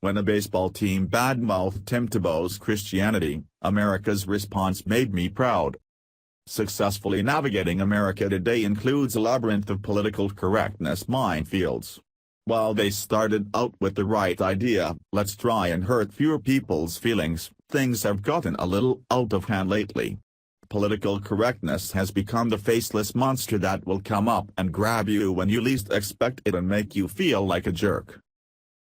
When a baseball team badmouthed Tebow's Christianity, America's response made me proud. Successfully navigating America today includes a labyrinth of political correctness minefields. While they started out with the right idea, let's try and hurt fewer people's feelings, things have gotten a little out of hand lately. Political correctness has become the faceless monster that will come up and grab you when you least expect it and make you feel like a jerk.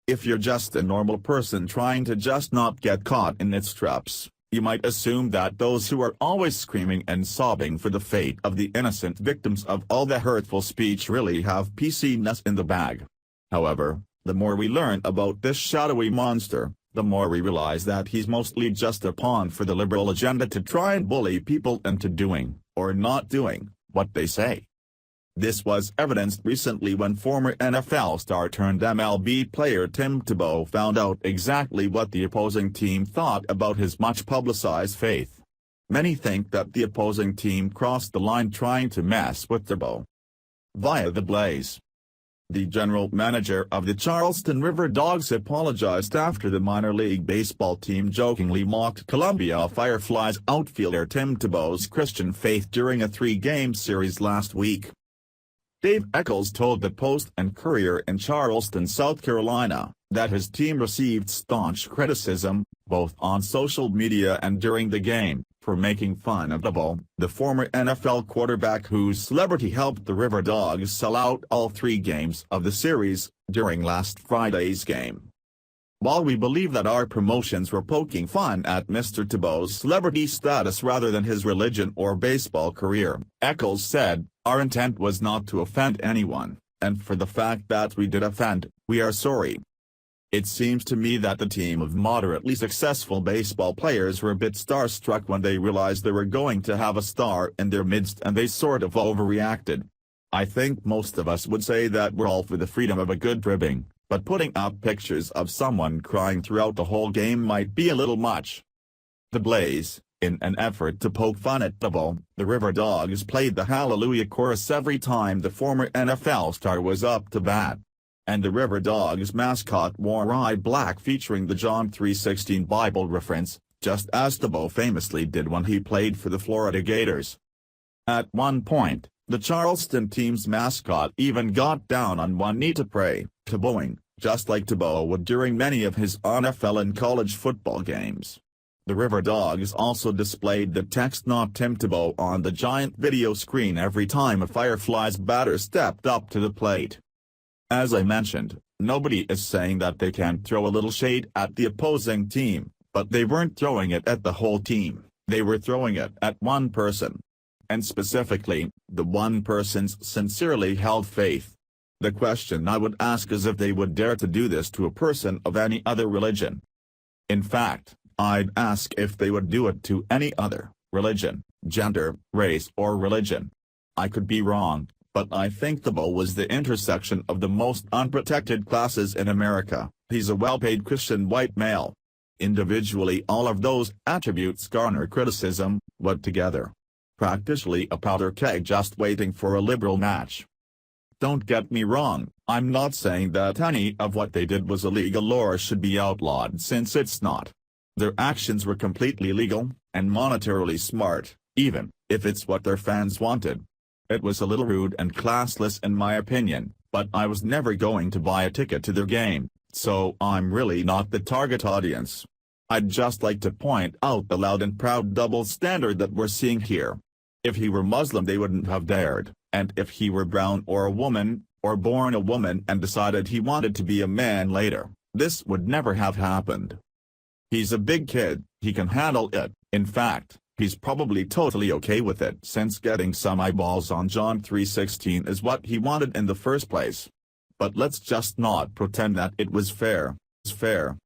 If you're just a normal person trying to just not get caught in its traps, you might assume that those who are always screaming and sobbing for the fate of the innocent victims of all the hurtful speech really have PC-ness in the bag. However, the more we learn about this shadowy monster, the more we realize that he's mostly just a pawn for the liberal agenda to try and bully people into doing, or not doing, what they say. This was evidenced recently when former NFL star turned MLB player Tebow found out exactly what the opposing team thought about his much-publicized faith. Many think that the opposing team crossed the line trying to mess with Tebow. Via the Blaze. The general manager of the Charleston River Dogs apologized after the minor league baseball team jokingly mocked Columbia Fireflies outfielder Tebow's Christian faith during a 3-game series last week. Dave Eccles told the Post and Courier in Charleston, South Carolina, that his team received staunch criticism, both on social media and during the game, for making fun of Tebow, the former NFL quarterback whose celebrity helped the River Dogs sell out all 3 games of the series, during last Friday's game. While we believe that our promotions were poking fun at Mr. Tebow's celebrity status rather than his religion or baseball career, Eccles said, our intent was not to offend anyone, and for the fact that we did offend, we are sorry. It seems to me that the team of moderately successful baseball players were a bit starstruck when they realized they were going to have a star in their midst and they sort of overreacted. I think most of us would say that we're all for the freedom of a good ribbing, but putting up pictures of someone crying throughout the whole game might be a little much. The Blaze, in an effort to poke fun at Tebow, the River Dogs played the Hallelujah chorus every time the former NFL star was up to bat. And the River Dogs mascot wore eye black featuring the John 3:16 Bible reference, just as Tebow famously did when he played for the Florida Gators. At one point, the Charleston team's mascot even got down on one knee to pray, Tebowing, just like Tebow would during many of his NFL and college football games. The River Dogs also displayed the text "Not Tim Tebow" on the giant video screen every time a Fireflies batter stepped up to the plate. As I mentioned, nobody is saying that they can't throw a little shade at the opposing team, but they weren't throwing it at the whole team, they were throwing it at one person. And specifically, the one person's sincerely held faith. The question I would ask is if they would dare to do this to a person of any other religion. In fact, I'd ask if they would do it to any other religion, gender, race or religion. I could be wrong, but I think Tebow was the intersection of the most unprotected classes in America. He's a well-paid Christian white male. Individually all of those attributes garner criticism, but together, practically a powder keg just waiting for a liberal match. Don't get me wrong, I'm not saying that any of what they did was illegal or should be outlawed, since it's not. Their actions were completely legal, and monetarily smart, even if it's what their fans wanted. It was a little rude and classless in my opinion, but I was never going to buy a ticket to their game, so I'm really not the target audience. I'd just like to point out the loud and proud double standard that we're seeing here. If he were Muslim they wouldn't have dared, and if he were brown or a woman, or born a woman and decided he wanted to be a man later, this would never have happened. He's a big kid, he can handle it. In fact, he's probably totally okay with it since getting some eyeballs on John 3:16 is what he wanted in the first place. But let's just not pretend that it was fair. It's fair.